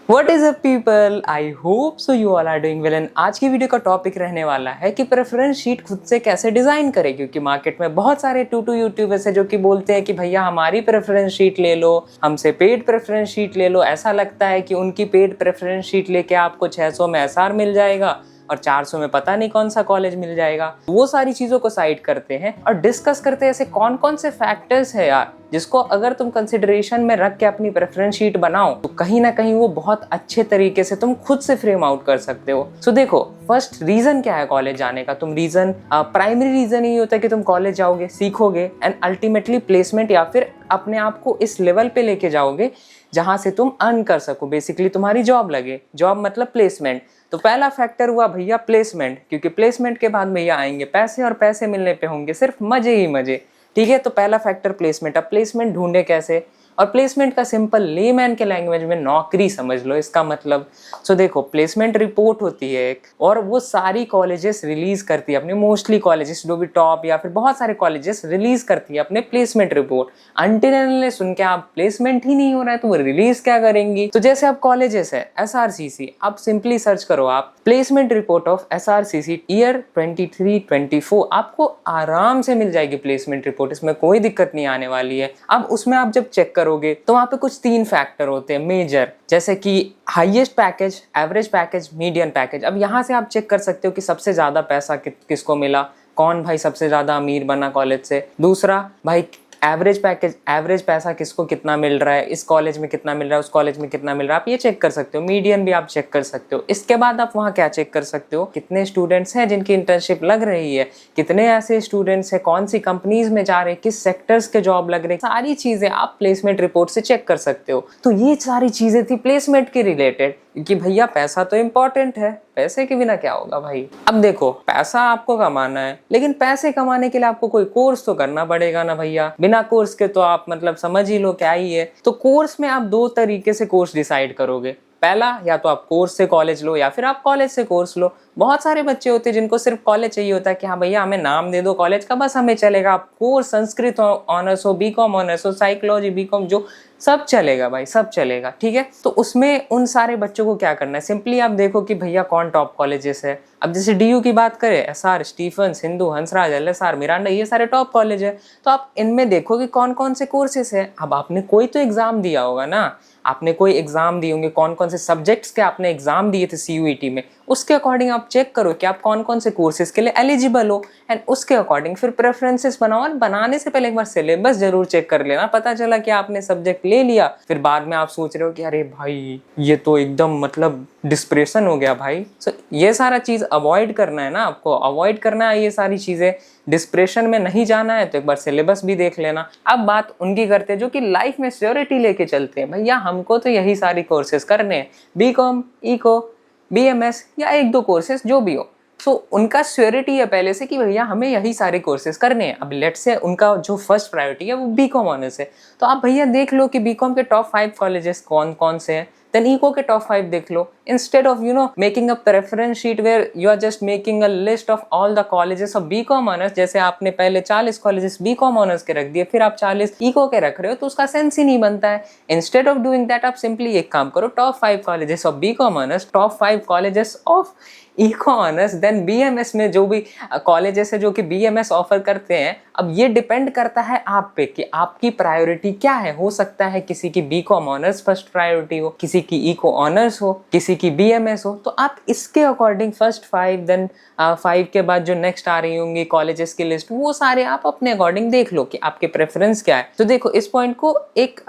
What is up people? I hope so you all are doing well and आज की video का topic रहने वाला है कि प्रेफरेंस शीट खुद से कैसे डिज़ाइन करें, क्योंकि मार्केट में बहुत सारे टू यूट्यूबर्स हैं जो कि बोलते हैं कि भैया हमारी प्रेफरेंस शीट ले लो, हमसे पेड प्रेफरेंस शीट ले लो। ऐसा लगता है कि उनकी पेड प्रेफरेंस शीट लेके आपको 600 में एसआर मिल जाएगा और 400 में पता नहीं कौन सा कॉलेज मिल जाएगा। वो सारी चीज़ों को साइड करते हैं और डिस्कस करते हैं ऐसे कौन कौन से फैक्टर्स है यार जिसको अगर तुम कंसिडरेशन में रख के अपनी प्रेफरेंस शीट बनाओ तो कहीं ना कहीं वो बहुत अच्छे तरीके से तुम खुद से फ्रेम आउट कर सकते हो। सो देखो, फर्स्ट रीजन क्या है कॉलेज जाने का। तुम रीजन प्राइमरी रीजन यही होता है कि तुम कॉलेज जाओगे, सीखोगे एंड अल्टीमेटली प्लेसमेंट या फिर अपने आप को इस लेवल पे लेके जाओगे जहां से तुम अर्न कर सको, बेसिकली तुम्हारी जॉब लगे। जॉब मतलब प्लेसमेंट। तो पहला फैक्टर हुआ भैया प्लेसमेंट, क्योंकि प्लेसमेंट के बाद भैया आएंगे पैसे और पैसे मिलने पे होंगे सिर्फ मजे ही मजे। ठीक है, तो पहला फैक्टर प्लेसमेंट। अब प्लेसमेंट ढूंढे कैसे? और प्लेसमेंट का सिंपल लेमैन के लैंग्वेज में नौकरी समझ लो इसका मतलब। सो देखो, प्लेसमेंट रिपोर्ट होती है एक, और वो सारी कॉलेजेस रिलीज करती है अपने, मोस्टली कॉलेजेस जो भी टॉप या फिर बहुत सारे कॉलेजेस रिलीज करती है अपने प्लेसमेंट रिपोर्ट। अनटिल सुन के आप प्लेसमेंट ही नहीं हो रहा है तो वो रिलीज क्या करेंगी? तो जैसे अब कॉलेजेस है एसआरसीसी, आप सिंपली सर्च करो आप placement report of SRCC year 23-24, आपको आराम से मिल जाएगी प्लेसमेंट रिपोर्ट, इसमें कोई दिक्कत नहीं आने वाली है। अब उसमें आप जब चेक करोगे तो वहां पे कुछ 3 फैक्टर होते हैं मेजर, जैसे कि highest package, average package, median package. अब यहाँ से आप चेक कर सकते हो कि सबसे ज्यादा पैसा किसको मिला, कौन भाई सबसे ज्यादा अमीर बना कॉलेज से। दूसरा भाई एवरेज पैकेज, एवरेज पैसा किसको कितना मिल रहा है, इस कॉलेज में कितना मिल रहा है, उस कॉलेज में कितना मिल रहा है, आप ये चेक कर सकते हो। मीडियन भी आप चेक कर सकते हो। इसके बाद आप वहाँ क्या चेक कर सकते हो, कितने स्टूडेंट्स हैं जिनकी इंटर्नशिप लग रही है, कितने ऐसे स्टूडेंट्स हैं, कौन सी कंपनीज में जा रहे हैं, किस सेक्टर्स के जॉब लग रहे हैं, सारी चीजें आप प्लेसमेंट रिपोर्ट से चेक कर सकते हो। तो ये सारी चीजें थी प्लेसमेंट के रिलेटेड, क्योंकि भैया पैसा तो इम्पोर्टेंट है, पैसे के बिना क्या होगा भाई। अब देखो, पैसा आपको कमाना है, लेकिन पैसे कमाने के लिए आपको कोई कोर्स तो करना पड़ेगा ना भैया। बिना कोर्स के तो आप मतलब समझ ही लो क्या ही है। तो कोर्स में आप 2 तरीके से कोर्स डिसाइड करोगे। पहला, या तो आप कोर्स से कॉलेज लो या फिर आप कॉलेज से कोर्स लो। बहुत सारे बच्चे होते हैं जिनको सिर्फ कॉलेज चाहिए होता है कि हाँ भैया हमें नाम दे दो कॉलेज का, बस हमें चलेगा। आप कोर्स संस्कृत ऑनर्स हो, बीकॉम ऑनर्स हो, साइकोलॉजी बीकॉम, जो सब चलेगा भाई, सब चलेगा। ठीक है, तो उसमें उन सारे बच्चों को क्या करना है, सिंपली आप देखो कि भैया कौन टॉप कॉलेजेस है। अब जैसे डीयू की बात करें, SR, Stephen's, Hindu, Hansraj, LSR, Miranda, ये सारे टॉप कॉलेज है। तो आप इनमें देखो कि कौन कौन से कोर्सेस है। अब आपने कोई तो एग्जाम दिया होगा ना, आपने कोई एग्जाम दिए होंगे, कौन कौन से सब्जेक्ट्स के आपने एग्जाम दिए थे सीयूईटी में, उसके अकॉर्डिंग आप चेक करो कि आप कौन कौन से कोर्सेज के लिए एलिजिबल हो एंड उसके अकॉर्डिंग फिर प्रेफरेंसेस बनाओ। और बनाने से पहले एक बार सिलेबस जरूर चेक कर लेना। पता चला कि आपने सब्जेक्ट ले लिया, फिर बाद में आप सोच रहे हो कि अरे भाई ये तो एकदम मतलब डिस्प्रेशन हो गया भाई। सो ये सारा चीज अवॉइड करना है ना, आपको अवॉइड करना है ये सारी चीजें। डिस्प्रेशन में नहीं जाना है तो एक बार सिलेबस भी देख लेना। अब बात उनकी करते हैं जो कि लाइफ में श्योरिटी लेके चलते हैं, भैया हमको तो यही सारी कोर्सेज करने हैं, बीकॉम, इको, बीएमएस या 1-2 कोर्सेज जो भी हो। सो उनका श्योरिटी है पहले से कि भैया हमें यही सारे कोर्सेज करने हैं। अब लेट्स से उनका जो फर्स्ट प्रायोरिटी है वो बीकॉम ऑनर्स है, तो आप भैया देख लो कि बीकॉम के टॉप 5 कॉलेजेस कौन कौन से हैं। देन इको के टॉप 5 देख लो, instead of making a preference sheet where you are just making a list of all the colleges of BCom honours. जैसे आपने पहले 40 कॉलेजेस बीकॉम ऑनर्स के रख दिए, फिर आप 40 इको के रख रहे हो, तो उसका सेंस ही नहीं बनता है। इंस्टेड ऑफ डूइंग दैट, आप सिंपली एक काम करो, top 5 colleges of BCom honours, top 5 colleges of eco honours, then BMS में जो भी कॉलेजेस है जो कि बीएमएस ऑफर करते हैं। अब ये डिपेंड करता है आप पे कि आपकी प्रायोरिटी क्या है। हो सकता है किसी की बीकॉम ऑनर्स फर्स्ट प्रायोरिटी हो, किसी की इको ऑनर्स हो, किसी की बीएमएस हो, तो आप इसके अकॉर्डिंग फर्स्ट 5, देन 5 के बाद जो नेक्स्ट आ रही होंगी कॉलेजेस की लिस्ट, वो सारे आप अपने अकॉर्डिंग देख लो कि आपके प्रेफरेंस क्या है। तो देखो, इस पॉइंट को एक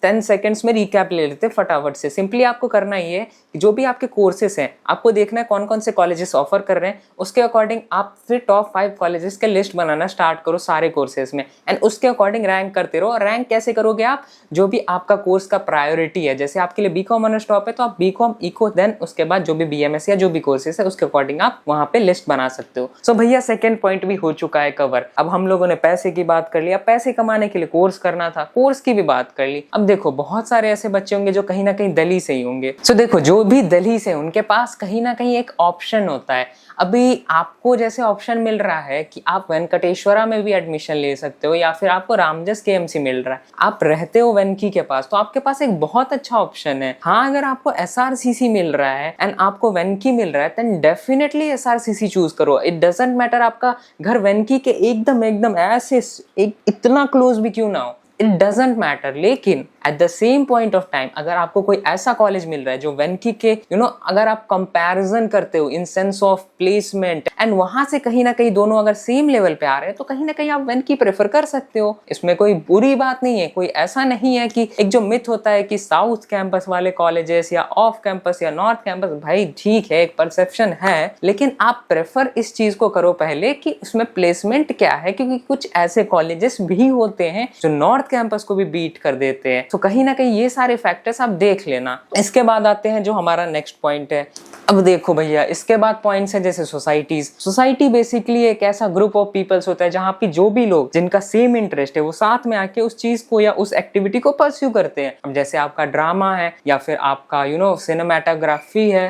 10 सेकेंड्स में रिकैप ले लेते फटाफट से। सिंपली आपको करना ये है कि जो भी आपके कोर्सेस हैं आपको देखना है कौन कौन से कॉलेजेस ऑफर कर रहे हैं, उसके अकॉर्डिंग आप फिर टॉप 5 कॉलेजेस के लिस्ट बनाना स्टार्ट करो सारे कोर्सेज में एंड उसके अकॉर्डिंग रैंक करते रहो। रैंक कैसे करोगे आप, जो भी आपका कोर्स का प्रायोरिटी है। जैसे आपके लिए बीकॉम ऑनर्स टॉप है तो आप बीकॉम इको, देन उसके बाद जो भी BMS या जो भी कोर्सेस है उसके अकॉर्डिंग आप वहाँ पे लिस्ट बना सकते हो। सो भैया सेकंड पॉइंट भी हो चुका है कवर। अब हम लोगों ने पैसे की बात कर ली, अब पैसे कमाने के लिए कोर्स करना था, कोर्स की भी बात कर ली। अब देखो बहुत सारे ऐसे बच्चे होंगे जो कहीं ना कहीं दिल्ली से ही होंगे। सो देखो जो भी दिल्ली से उनके पास कहीं ना कहीं एक ऑप्शन होता है। अभी आपको जैसे ऑप्शन मिल रहा है कि आप वेंकटेश्वरा में भी एडमिशन ले सकते हो या फिर आपको रामजस KMC मिल रहा है, आप रहते हो वेंकी के पास, तो आपके पास एक बहुत अच्छा ऑप्शन है। हाँ अगर आपको SRCC मिल रहा है एंड आपको वेंकी मिल रहा है देन डेफिनेटली SRCC चूज करो। इट डजंट मैटर आपका घर वेंकी के एकदम ऐसे इतना क्लोज भी क्यों ना हो, इट डजंट मैटर। लेकिन at the same point of time अगर आपको कोई ऐसा कॉलेज मिल रहा है जो वेंकी के अगर आप कंपैरिजन करते हो in sense of placement and वहां से कहीं ना कहीं दोनों अगर सेम लेवल पे आ रहे हैं तो कहीं ना कहीं आप वेंकी प्रेफर कर सकते हो। इसमें कोई बुरी बात नहीं है। कोई ऐसा नहीं है कि एक जो मिथ होता है कि साउथ कैंपस वाले कॉलेजेस या ऑफ कैंपस या नॉर्थ कैंपस, भाई ठीक है एक परसेप्शन है, लेकिन आप प्रेफर इस चीज को करो पहले कि उसमें प्लेसमेंट क्या है, क्योंकि कुछ ऐसे कॉलेजेस भी होते हैं जो नॉर्थ कैंपस को भी बीट कर देते हैं। तो कहीं ना कहीं ये सारे फैक्टर्स आप देख लेना। इसके बाद आते हैं जो हमारा नेक्स्ट पॉइंट है। अब देखो भैया इसके बाद पॉइंट्स है जैसे सोसाइटीज। सोसाइटी बेसिकली एक ऐसा ग्रुप ऑफ पीपल्स होता है जहां पे जो भी लोग जिनका सेम इंटरेस्ट है वो साथ में आके उस चीज को या उस एक्टिविटी को परस्यू करते हैं। अब जैसे आपका ड्रामा है या फिर आपका सिनेमेटोग्राफी है,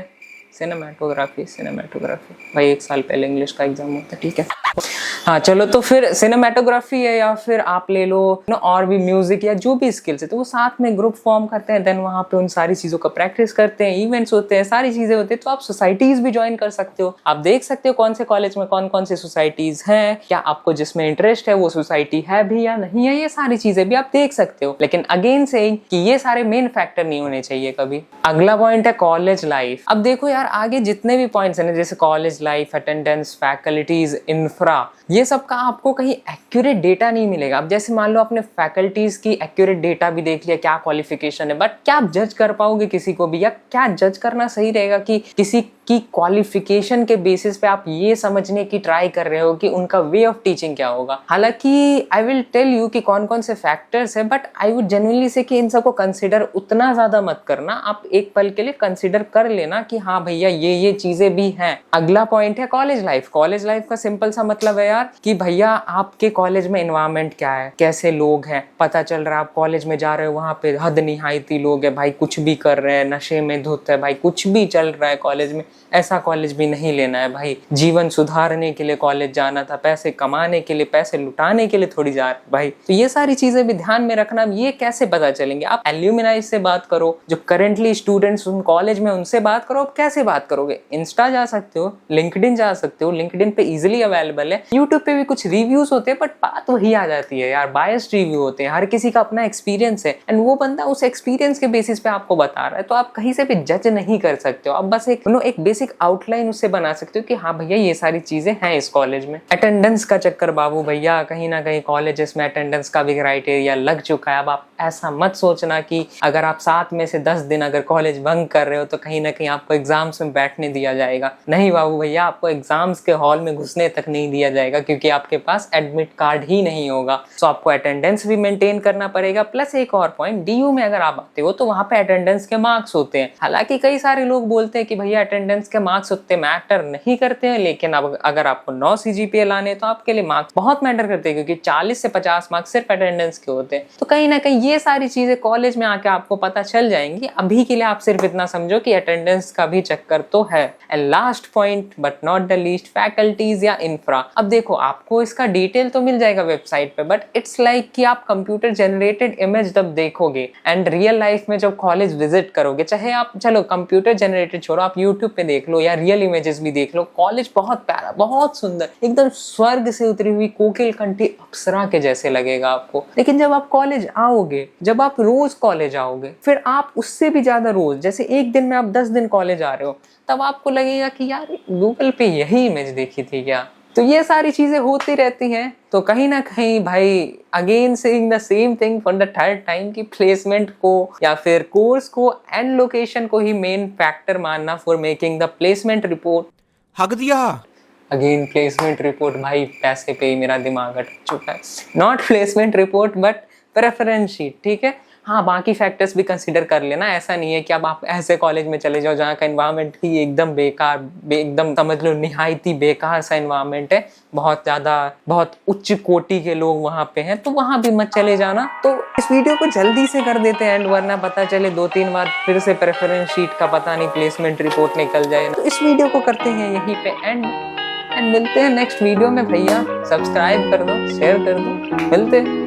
सिनेमेटोग्राफी भाई एक साल पहले इंग्लिश का एग्जाम होता है, ठीक है हाँ चलो, तो फिर सिनेमेटोग्राफी है या फिर आप ले लो और भी म्यूजिक या जो भी स्किल्स है, तो वो साथ में ग्रुप फॉर्म करते हैं, देन वहाँ पे उन सारी चीजों का प्रैक्टिस करते हैं, इवेंट्स होते हैं, सारी चीजें होती है। तो आप सोसाइटीज भी ज्वाइन कर सकते हो। आप देख सकते हो कौन से कॉलेज में कौन कौन सी सोसाइटीज हैं, क्या आपको जिसमें इंटरेस्ट है वो सोसाइटी है भी या नहीं है, ये सारी चीजें भी आप देख सकते हो। लेकिन अगेन से कि ये सारे मेन फैक्टर नहीं होने चाहिए कभी। अगला पॉइंट है कॉलेज लाइफ। अब देखो यार आगे जितने भी पॉइंट्स हैं जैसे college life, attendance, faculties, infra, ये सब का आपको कहीं एक्यूरेट डेटा नहीं मिलेगा। अब जैसे मान लो आपने फैकल्टीज की एक्यूरेट डेटा भी देख लिया, क्या क्वालिफिकेशन है, बट क्या आप जज कर पाओगे किसी को भी, या क्या जज करना सही रहेगा कि किसी की क्वालिफिकेशन के बेसिस पे आप ये समझने की ट्राई कर रहे हो कि उनका वे ऑफ टीचिंग क्या होगा। हालांकि आई विल टेल यू कि कौन कौन से फैक्टर्स है, बट आई वुड जेन्युइनली से कि इन सबको कंसिडर उतना ज्यादा मत करना। आप एक पल के लिए कंसिडर कर लेना कि हाँ भैया ये चीजें भी हैं। अगला पॉइंट है कॉलेज लाइफ। कॉलेज लाइफ का सिंपल सा मतलब है यार कि भैया आपके कॉलेज में एनवायरनमेंट क्या है, कैसे लोग हैं। पता चल रहा है आप कॉलेज में जा रहे हो वहां पे हद निहायती लोग है भाई, कुछ भी कर रहे हैं, नशे में धुत है भाई, कुछ भी चल रहा है कॉलेज में। ऐसा कॉलेज भी नहीं लेना है भाई। जीवन सुधारने के लिए कॉलेज जाना था, पैसे कमाने के लिए, पैसे लुटाने के लिए थोड़ी जा रहे भाई। तो ये सारी चीजें भी ध्यान में रखना। ये कैसे पता चलेंगे, आप एल्यूमिनाई से बात करो, जो करेंटली स्टूडेंट्स उन कॉलेज में उनसे बात करो। कैसे बात करोगे, इंस्टा जा सकते हो, लिंक्डइन जा सकते हो, लिंक्डइन पे इजिली अवेलेबल है, यूट्यूब पे भी कुछ रिव्यूज होते हैं, बट बात वही आ जाती है यार, बायस्ड रिव्यू होते हैं, हर किसी का अपना एक्सपीरियंस है एंड वो बंदा उस एक्सपीरियंस के बेसिस पे आपको बता रहा है। तो आप कहीं से भी जज नहीं कर सकते हो, आप बस एक बेसिक आउटलाइन उससे बना सकते हो कि हाँ भैया ये सारी चीजें हैं इस कॉलेज में। अटेंडेंस का चक्कर बाबू भैया, कहीं ना कहीं कॉलेजेस में अटेंडेंस का भी क्राइटेरिया लग चुका है। अब आप ऐसा मत सोचना कि अगर आप 7 में से 10 दिन अगर कॉलेज बंक कर रहे हो तो कहीं ना कहीं आपको एग्जाम्स में बैठने दिया जाएगा। नहीं बाबू भैया, आपको एग्जाम्स के हॉल में घुसने तक नहीं दिया जाएगा क्योंकि आपके पास एडमिट कार्ड ही नहीं होगा। सो आपको अटेंडेंस भी मेंटेन करना पड़ेगा। प्लस एक और पॉइंट, डीयू में अगर आप आते हो तो वहां पे अटेंडेंस के मार्क्स होते हैं। हालांकि कई सारे लोग बोलते हैं कि भैया अटेंडेंस के मार्क्स उतने मैटर नहीं करते हैं, लेकिन अब अगर आपको 9 CGPA लाने तो आपके लिए मार्क्स बहुत मैटर करते हैं क्योंकि 40 से 50 मार्क्स सिर्फ अटेंडेंस के होते हैं। तो कहीं ना कहीं ये सारी चीजें कॉलेज में आके आपको पता चल जाएंगी। अभी के लिए आप सिर्फ इतना समझो कि अटेंडेंस का भी चक्कर तो है। And last point but not the least, faculties या इंफ्रा। अब देखो आपको इसका डिटेल तो मिल जाएगा वेबसाइट पे, बट इट्स लाइक कि आप कंप्यूटर जनरेटेड इमेज जब देखोगे एंड रियल लाइफ में जब कॉलेज विजिट करोगे, चाहे आप चलो कंप्यूटर जनरेटेड छोड़ो, आप यूट्यूब पे देख लो या रियल इमेजेस भी देख लो, कॉलेज बहुत प्यारा, बहुत सुंदर, एकदम स्वर्ग से उतरी हुई कोकिल कंठी अप्सरा के जैसे लगेगा आपको। लेकिन जब आप कॉलेज आओगे, जब आप रोज कॉलेज आओगे, फिर आप उससे भी ज्यादा रोज, जैसे एक दिन में आप 10 दिन कॉलेज आ रहे हो, तब आपको लगेगा कि यार गूगल पे यही इमेज देखी थी क्या। तो ये सारी चीजें होती रहती हैं। तो कहीं ना कहीं भाई again saying the same thing for the third time कि प्लेसमेंट को या फिर कोर्स को एंड लोकेशन को ही मेन फैक्टर मानना for making the placement report. हक दिया अगेन प्लेसमेंट रिपोर्ट, भाई पैसे पे ही मेरा दिमाग अटक चुका है। Not placement report but preference sheet, ठीक है। हाँ बाकी फैक्टर्स भी कंसिडर कर लेना। ऐसा नहीं है कि अब आप ऐसे कॉलेज में चले जाओ जहाँ का एनवायरनमेंट ही एकदम बेकार, एकदम समझ लो निहायती बेकार सा एनवायरनमेंट है, बहुत उच्च कोटि के लोग वहाँ पे हैं, तो वहाँ भी मत चले जाना। तो इस वीडियो को जल्दी से कर देते हैं एंड, वरना पता चले 2-3 बार फिर से प्रेफरेंस शीट का पता नहीं प्लेसमेंट रिपोर्ट निकल जाए। तो इस वीडियो को करते हैं यहीं पे एंड मिलते हैं नेक्स्ट वीडियो में। भैया सब्सक्राइब कर दो, शेयर कर दो, मिलते हैं।